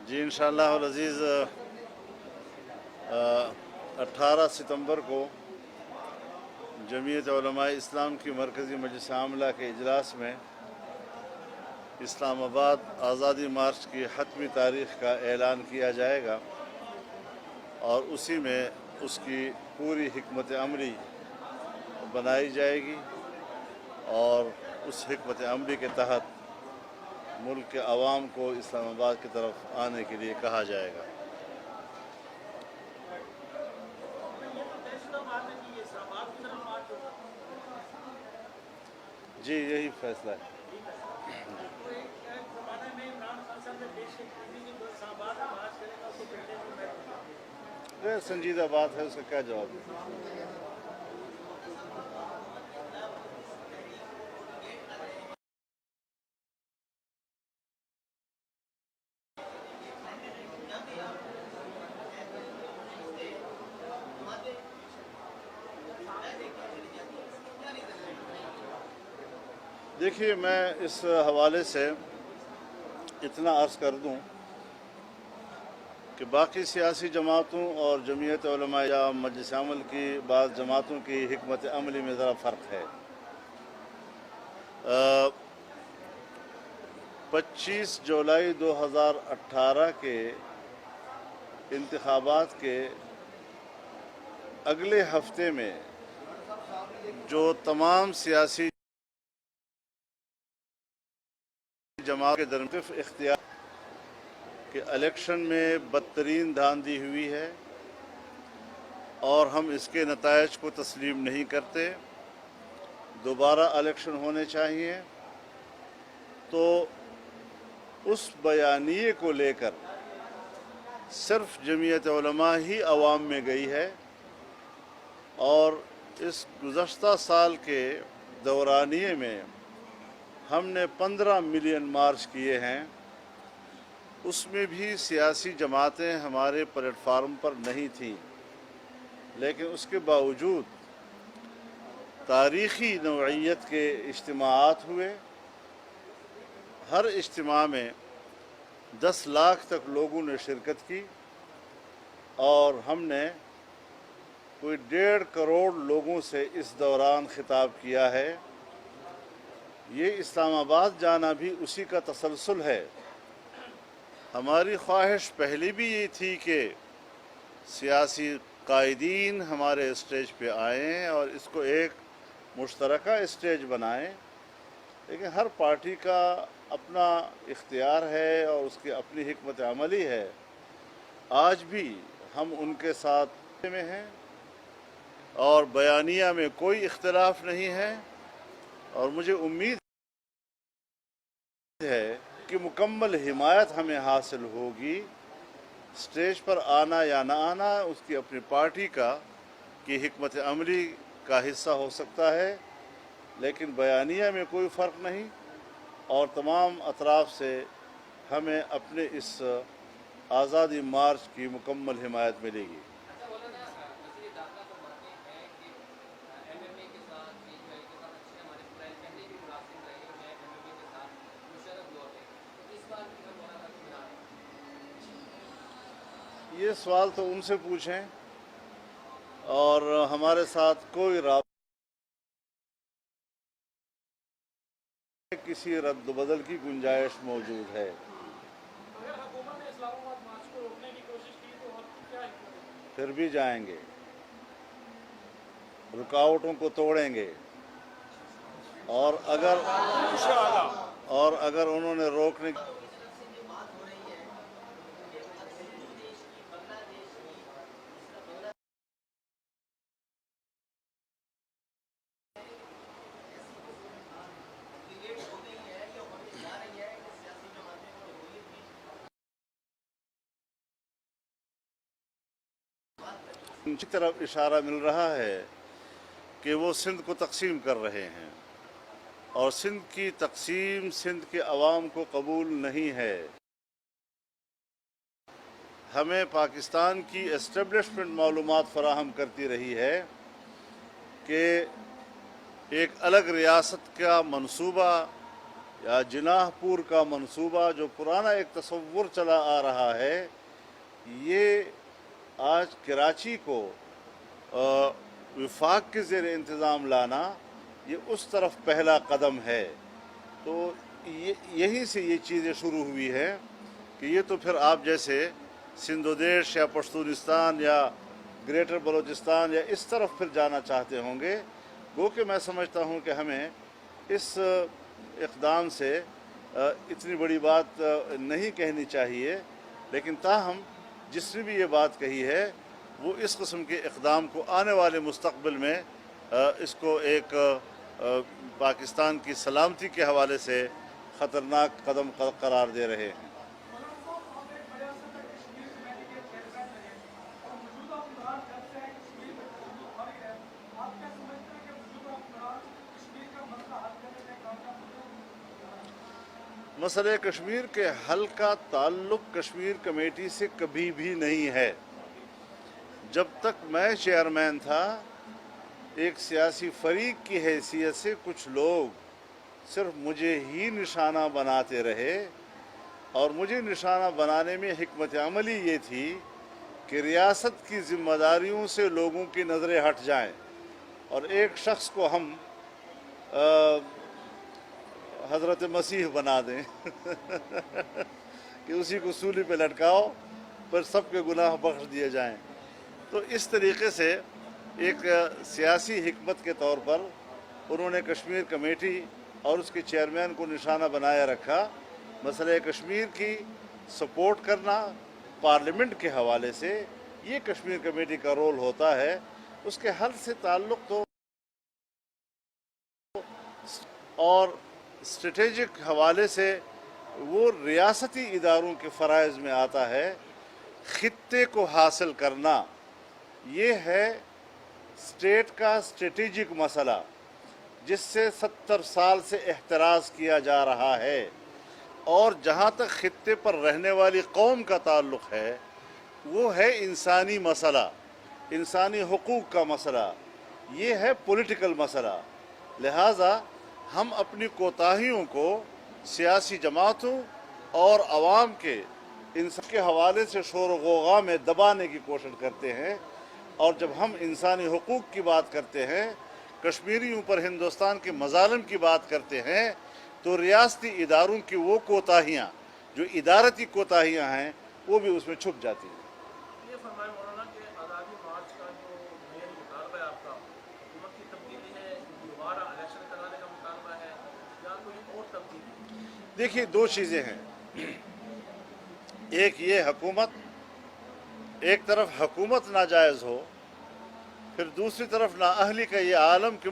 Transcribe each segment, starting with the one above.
जी इंशाअल्लाह अज़ीज़ 18 सितंबर को जमीयत उलमा इस्लाम की मरकज़ी मजलिस आमला के इजलास में इस्लामाबाद आज़ादी मार्च की हतमी तारीख़ का ऐलान किया जाएगा और उसी में उसकी पूरी हिकमत अमली बनाई जाएगी और उस हिकमत अमली के तहत मुल्क के अवाम को इस्लामाबाद की तरफ आने के लिए कहा जाएगा। जी यही फैसला है। ये संजीदा बात है, उसका क्या जवाब है? देखिए, मैं इस हवाले से इतना अर्ज़ कर दूं कि बाकी सियासी जमातों और जमीयत उलमा या मजलिस अमल की बाज़ जमातों की हिकमत अमली में ज़रा फ़र्क है। 25 जुलाई 2018 के इंतखाबात के अगले हफ्ते में जो तमाम सियासी जमात के दरमियान इख्तियार कि इलेक्शन में बदतरीन धांधली हुई है और हम इसके नतायज को तस्लीम नहीं करते, दोबारा इलेक्शन होने चाहिए, तो उस बयानिए को लेकर सिर्फ जमीयत उलमा ही अवाम में गई है और इस गुज़श्ता साल के दौरानिए में हमने 15 मिलियन मार्च किए हैं। उसमें भी सियासी जमातें हमारे प्लेटफार्म पर नहीं थीं, लेकिन उसके बावजूद तारीख़ी नौइयत के इज्तिमाआत हुए। हर इज्तिमा में 10 लाख तक लोगों ने शिरकत की और हमने कोई 1.5 करोड़ लोगों से इस दौरान खिताब किया है। ये इस्लामाबाद जाना भी उसी का तसलसल है। हमारी ख्वाहिश पहले भी ये थी कि सियासी कायदीन हमारे स्टेज पे आएँ और इसको एक मुश्तरका स्टेज बनाएं, लेकिन हर पार्टी का अपना इख्तियार है और उसकी अपनी हिकमत अमली है। आज भी हम उनके साथ में हैं और बयानिया में कोई इख्तिलाफ नहीं है और मुझे उम्मीद है कि मुकम्मल हिमायत हमें हासिल होगी। स्टेज पर आना या ना आना उसकी अपनी पार्टी का की हिकमत अमली का हिस्सा हो सकता है, लेकिन बयानिया में कोई फ़र्क नहीं और तमाम अतराफ़ से हमें अपने इस आज़ादी मार्च की मुकम्मल हिमायत मिलेगी। ये सवाल तो उनसे पूछें और हमारे साथ कोई किसी रद्द बदल की गुंजाइश मौजूद है। अगर हुकूमत ने इस्लामाबाद मार्च को रोकने की कोशिश की तो आप क्या है? फिर भी जाएंगे, रुकावटों को तोड़ेंगे और अगर उन्होंने रोकने उनकी तरफ इशारा मिल रहा है कि वो सिंध को तकसीम कर रहे हैं और सिंध की तकसीम सिंध के अवाम को कबूल नहीं है। हमें पाकिस्तान की एस्टेब्लिशमेंट मालूमात फराहम करती रही है कि एक अलग रियासत का मंसूबा या जिनाहपुर का मंसूबा जो पुराना एक तस्वुर चला आ रहा है, ये आज कराची को वफाक के ज़ेर इंतज़ाम लाना, ये उस तरफ पहला कदम है। तो यहीं से ये चीज़ें शुरू हुई हैं कि ये तो फिर आप जैसे सिंधुदेश या पश्तूनिस्तान या ग्रेटर बलूचिस्तान या इस तरफ फिर जाना चाहते होंगे। गो कि मैं समझता हूँ कि हमें इस इक़दाम से इतनी बड़ी बात नहीं कहनी चाहिए, लेकिन ताहम जिसने भी ये बात कही है वो इस किस्म के इक़दाम को आने वाले मुस्तक़बिल में इसको एक पाकिस्तान की सलामती के हवाले से ख़तरनाक कदम करार दे रहे हैं। मसले कश्मीर के हल का ताल्लुक़ कश्मीर कमेटी से कभी भी नहीं है। जब तक मैं चेयरमैन था, एक सियासी फरीक की हैसियत से कुछ लोग सिर्फ मुझे ही निशाना बनाते रहे, और मुझे निशाना बनाने में हिकमत अमली ये थी कि रियासत की ज़िम्मेदारियों से लोगों की नज़रें हट जाएं और एक शख्स को हम हज़रत मसीह बना दें कि उसी को सूली पे लटकाओ पर सबके गुनाह बख्श दिए जाएं। तो इस तरीक़े से एक सियासी हिकमत के तौर पर उन्होंने कश्मीर कमेटी और उसके चेयरमैन को निशाना बनाए रखा। मसले कश्मीर की सपोर्ट करना पार्लियामेंट के हवाले से ये कश्मीर कमेटी का रोल होता है। उसके हल से ताल्लुक़ तो और स्ट्रेटेजिक हवाले से वो रियासती इदारों के फ़राइज़ में आता है। ख़ित्ते को हासिल करना ये है स्टेट का स्ट्रेटेजिक मसला, जिससे 70 साल से एहतराज़ किया जा रहा है। और जहाँ तक ख़ित्ते पर रहने वाली कौम का ताल्लुक़ है, वो है इंसानी मसला, इंसानी हुकूक़ का मसला, ये है पॉलिटिकल मसला। लिहाजा हम अपनी कोताहियों को सियासी जमातों और आवाम के इन सब के हवाले से शोर व गौगा में दबाने की कोशिश करते हैं। और जब हम इंसानी हुकूक़ की बात करते हैं, कश्मीरियों पर हिंदुस्तान के मज़ालिम की बात करते हैं, तो रियासती इदारों की वो कोताहियाँ जो इदारती कोताहियाँ हैं वो भी उसमें छुप जाती हैं। ये फरमाए मौलाना कि आज़ादी मार्च का जो मेन मुतालबा है आपका, हुकूमत की तब्दीली है, दोबारा इलेक्शन कराने का मुतालबा है, या कोई और तब्दीली? देखिए, दो चीज़ें हैं। एक ये हुकूमत, एक तरफ हुकूमत नाजायज़ हो, फिर दूसरी तरफ नाअहली का ये आलम कि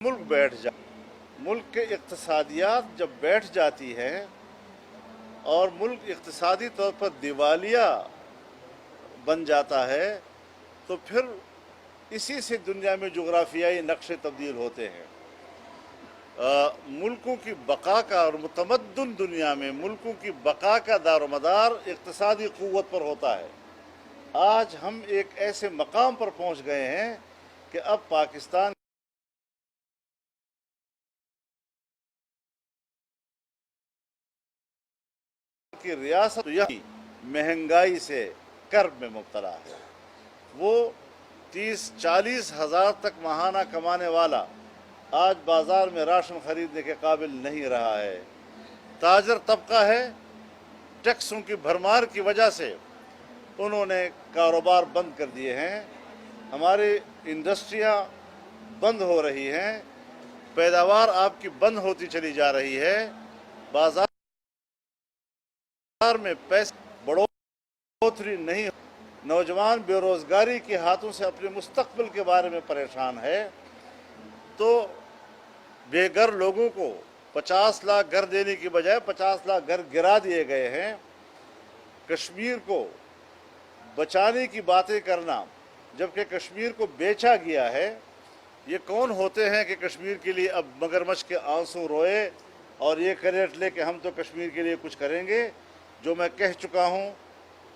मुल्क बैठ जाए। मुल्क के इक़्तिसादियात जब बैठ जाती है और मुल्क इक़्तिसादी तौर पर दिवालिया बन जाता है, तो फिर इसी से दुनिया में जुग़राफ़ियाई नक्शे तब्दील होते हैं। मुल्कों की बका का और मुतमद्दन दुनिया में मुल्कों की बका का दारोमदार इक़्तिसादी क़ुव्वत पर होता है। आज हम एक ऐसे मकाम पर पहुँच गए हैं कि अब पाकिस्तान की रियासत यही महंगाई से कर्ब में मुब्तला है। वो 30-40 हज़ार तक माहाना कमाने वाला आज बाज़ार में राशन ख़रीदने के काबिल नहीं रहा है। ताजर तबका है, टैक्सों की भरमार की वजह से उन्होंने कारोबार बंद कर दिए हैं। हमारी इंडस्ट्रियाँ बंद हो रही हैं, पैदावार आपकी बंद होती चली जा रही है, बाज़ार में पैसे बढ़ोतरी नहीं। नौजवान बेरोज़गारी के हाथों से अपने मुस्तक़बिल के बारे में परेशान है। तो बेघर लोगों को 50 लाख घर देने की बजाय 50 लाख घर गिरा दिए गए हैं। कश्मीर को बचाने की बातें करना, जबकि कश्मीर को बेचा गया है। ये कौन होते हैं कि कश्मीर के लिए अब मगरमच्छ के आंसू रोए और ये करेट ले कि हम तो कश्मीर के लिए कुछ करेंगे। जो मैं कह चुका हूँ,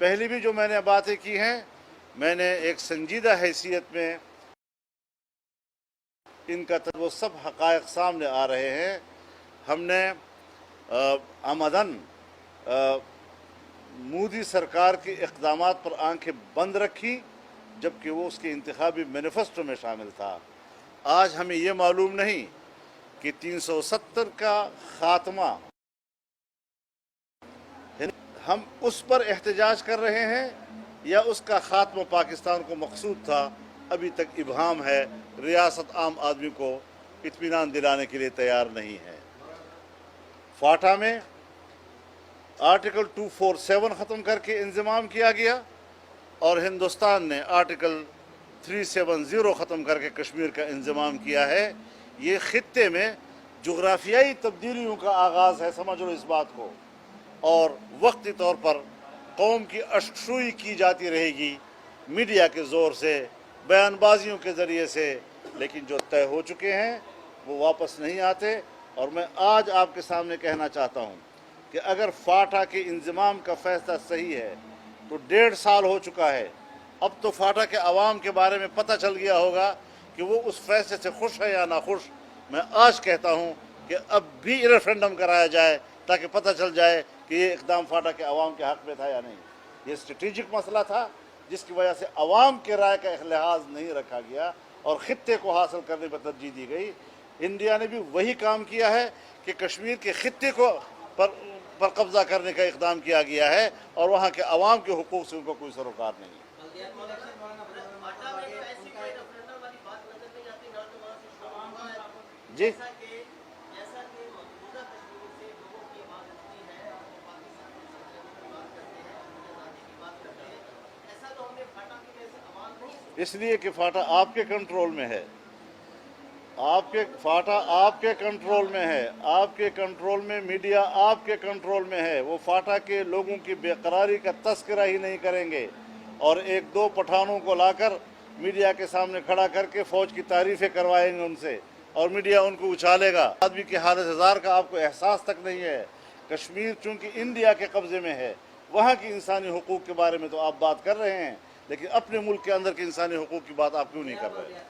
पहले भी जो मैंने बातें की हैं, मैंने एक संजीदा हैसियत में इनका वो सब हक़ाइक़ सामने आ रहे हैं। हमने आमदन मोदी सरकार के इक़दामात पर आंखें बंद रखी, जबकि वो उसके इंतखाबी मैनिफेस्टो में शामिल था। आज हमें ये मालूम नहीं कि 370 का ख़ात्मा हम उस पर एहतजाज कर रहे हैं या उसका ख़ात्मा पाकिस्तान को मकसूद था, अभी तक इबहाम है। रियासत आम आदमी को इत्मीनान दिलाने के लिए तैयार नहीं है। फाटा में आर्टिकल 247 ख़त्म करके इंज़माम किया गया और हिंदुस्तान ने आर्टिकल 370 ख़त्म करके कश्मीर का इंज़माम किया है। ये ख़ित्ते में जुग़राफ़ियाई तब्दीलियों का आगाज़ है, समझ लो इस बात को। और वक्ती तौर पर कौम की अशकशुई की जाती रहेगी मीडिया के ज़ोर से, बयानबाजियों के ज़रिए से, लेकिन जो तय हो चुके हैं वो वापस नहीं आते। और मैं आज आपके सामने कहना चाहता हूँ कि अगर फाटा के इंज़माम का फ़ैसला सही है तो 1.5 साल हो चुका है। अब तो फाटा के अवाम के बारे में पता चल गया होगा कि वो उस फैसले से खुश है या ना खुश। मैं आज कहता हूँ कि अब भी रेफरेंडम कराया जाए ताकि पता चल जाए कि ये इक़दाम फाटा के अवाम के हक़ में था या नहीं। ये स्ट्रेटेजिक मसला था जिसकी वजह से अवाम के राय का लिहाज नहीं रखा गया और ख़ित्ते को हासिल करने पर तरजीह दी गई। इंडिया ने भी वही काम किया है कि कश्मीर के ख़ित्ते को पर कब्ज़ा करने का इक़दाम किया गया है और वहाँ के अवाम के हुकूक़ से उनको कोई सरोकार नहीं। जी इसलिए कि फाटा आपके कंट्रोल में है, फाटा आपके कंट्रोल में है, आपके कंट्रोल में, मीडिया आपके कंट्रोल में है। वो फाटा के लोगों की बेकरारी का तस्करा ही नहीं करेंगे और 1-2 पठानों को लाकर मीडिया के सामने खड़ा करके फ़ौज की तारीफ़ें करवाएंगे उनसे और मीडिया उनको उछालेगा। आदमी की हालत हज़ार का आपको एहसास तक नहीं है। कश्मीर चूँकि इंडिया के कब्ज़े में है, वहाँ की इंसानी हुकूक़ के बारे में तो आप बात कर रहे हैं, लेकिन अपने मुल्क के अंदर के इंसानी हुकूक़ की बात आप क्यों नहीं कर रहे?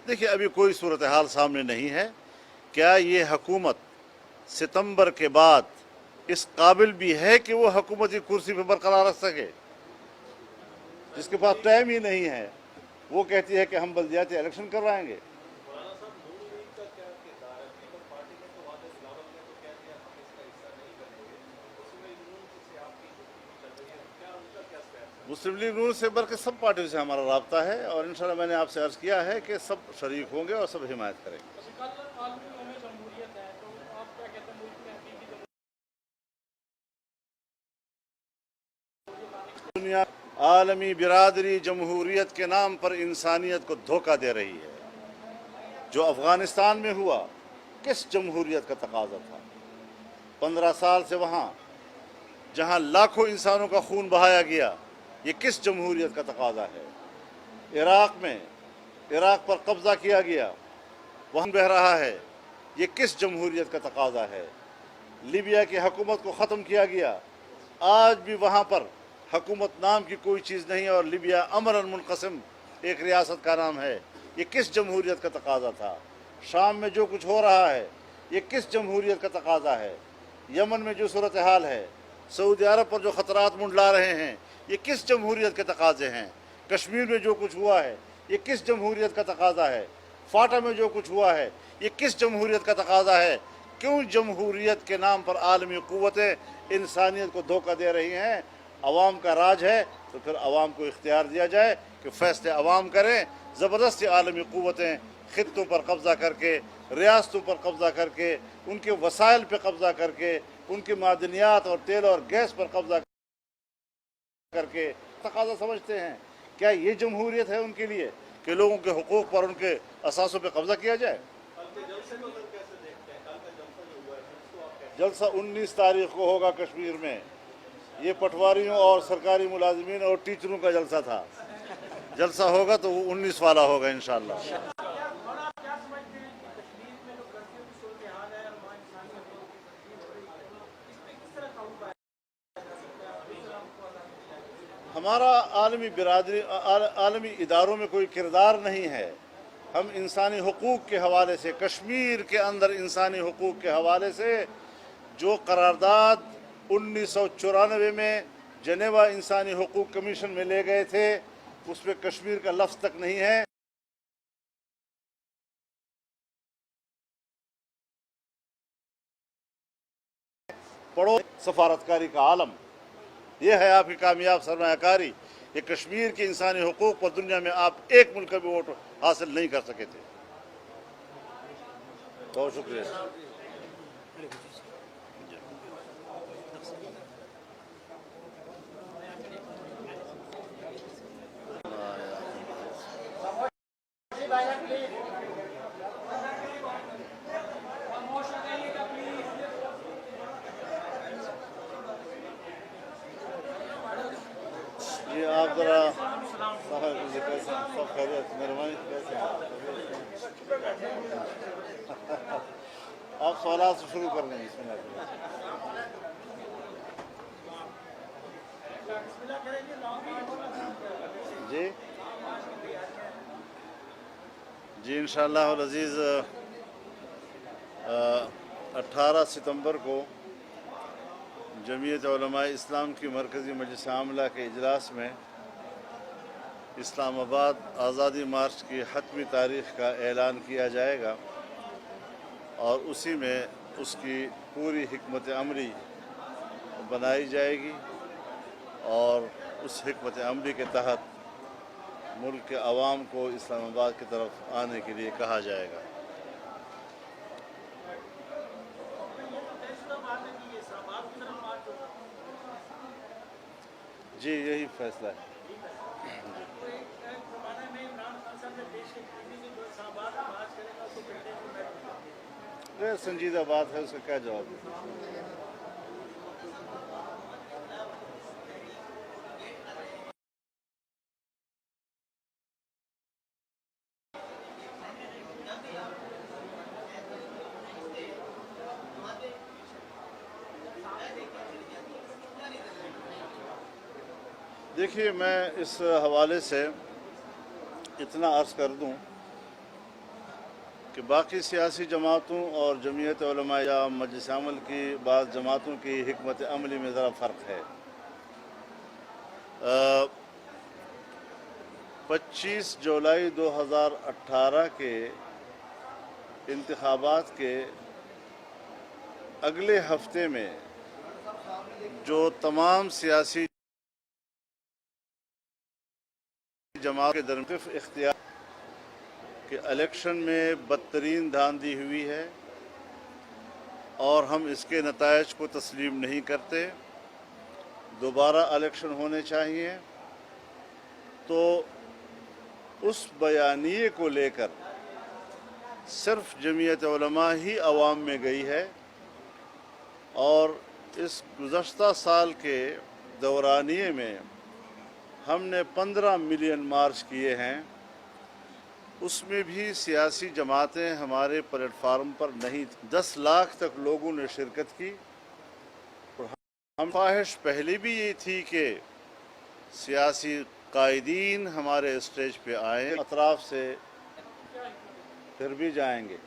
देखिए, अभी कोई सूरत हाल सामने नहीं है। क्या ये हुकूमत सितंबर के बाद इस काबिल भी है कि वो हुकूमती कुर्सी पर बरकरार रख सके? जिसके पास टाइम ही नहीं है, वो कहती है कि हम बल्दियाती इलेक्शन करवाएंगे। मुस्लिम लीग नून से बल्कि सब पार्टियों से हमारा राब्ता है और इंशाल्लाह मैंने आपसे अर्ज़ किया है कि सब शरीक होंगे और सब हिमायत करेंगे। दुनिया आलमी बिरादरी जमहूरियत के नाम पर इंसानियत को धोखा दे रही है। जो अफ़गानिस्तान में हुआ, किस जमहूरियत का तकाज़ा था? 15 साल से वहाँ जहाँ लाखों इंसानों का खून बहाया गया, ये किस जमहूरियत का तकाज़ा है? इराक़ में इराक़ पर कब्ज़ा किया गया, वहाँ बह रहा है, ये किस जमहूरियत का तकाज़ा है? लीबिया की हुकूमत को ख़त्म किया गया, आज भी वहाँ पर हुकूमत नाम की कोई चीज़ नहीं और लीबिया अमरन मुनक़सिम एक रियासत का नाम है। ये किस जमहूरियत का तकाज़ा था? शाम में जो कुछ हो रहा है, ये किस जमहूरियत का तकाज़ा है? यमन में जो सूरत हाल है, सऊदी अरब पर जो ख़तरात मुंडला रहे हैं, ये किस जमहूरियत के तकाज़े हैं? कश्मीर में जो कुछ हुआ है, ये किस जमहूरियत का तकाज़ा है? फाटा में जो कुछ हुआ है, ये किस जमहूरियत का तकाज़ा है? क्यों जमहूरियत के नाम पर आलमी क़ुव्वतें इंसानियत को धोखा दे रही हैं? अवाम का राज है तो फिर अवाम को इख्तियार दिया जाए कि फ़ैसले अवाम करें। ज़बरदस्ती आलमी क़ुव्वतें ख़ित्तों पर कब्ज़ा करके, रियासतों पर कब्ज़ा करके, उनके वसाइल पर कब्ज़ा करके, उनके मादनियात और तेल और गैस पर कब्ज़ा करके तकाज़ा समझते हैं। क्या ये जमहूरियत है उनके लिए कि लोगों के हुकूक़ पर, उनके असासों पर कब्ज़ा किया जाए? जलसा 19 तारीख़ को होगा कश्मीर में। ये पटवारियों और सरकारी मुलाजिमीन और टीचरों का जलसा था। जलसा होगा तो वो 19 वाला होगा इंशाअल्लाह। ہمارا عالمی برادری عالمی اداروں میں کوئی کردار نہیں ہے. ہم انسانی حقوق کے حوالے سے کشمیر کے اندر انسانی حقوق کے حوالے سے جو قرارداد 1994 میں جنیوا انسانی حقوق کمیشن میں لے گئے تھے اس میں کشمیر کا لفظ تک نہیں ہے. پڑھو سفارتکاری کا عالم. یہ ہے آپ کی کامیاب سرمایہ کاری. یہ کشمیر کے انسانی حقوق پر دنیا میں آپ ایک ملک کا بھی ووٹ حاصل نہیں کر سکے تھے. بہت شکریہ. جی آپ ذرا سب خیریت مہربانی کیسے آپ سوالات سے شروع کر لیں. بسم اللہ. جی انشاءاللہ العزیز 18 ستمبر کو جمعیت علماء اسلام کی مرکزی مجلس عاملہ کے اجلاس میں اسلام آباد آزادی مارچ کی حتمی تاریخ کا اعلان کیا جائے گا اور اسی میں اس کی پوری حکمت عملی بنائی جائے گی اور اس حکمت عملی کے تحت ملک کے عوام کو اسلام آباد کی طرف آنے کے لیے کہا جائے گا. جی یہی فیصلہ ہے. یہ سنجیدہ بات ہے, اس کا کیا جواب ہے. دیکھیے میں اس حوالے سے اتنا عرض کر دوں کہ باقی سیاسی جماعتوں اور جمعیت علماء یا مجلس عمل کی بعض جماعتوں کی حکمت عملی میں ذرا فرق ہے. 25 جولائی 2018 کے انتخابات کے اگلے ہفتے میں جو تمام سیاسی جماعت کے درمیان اختیار کہ الیکشن میں بدترین دھاندلی ہوئی ہے اور ہم اس کے نتائج کو تسلیم نہیں کرتے, دوبارہ الیکشن ہونے چاہیے, تو اس بیانیے کو لے کر صرف جمعیت علماء ہی عوام میں گئی ہے اور اس گزشتہ سال کے دورانیے میں ہم نے 15 ملین مارچ کیے ہیں. اس میں بھی سیاسی جماعتیں ہمارے پلیٹ فارم پر نہیں تھیں. 10 لاکھ تک لوگوں نے شرکت کی. ہم خواہش پہلے بھی یہ تھی کہ سیاسی قائدین ہمارے اسٹیج پہ آئیں, اطراف سے پھر بھی جائیں گے.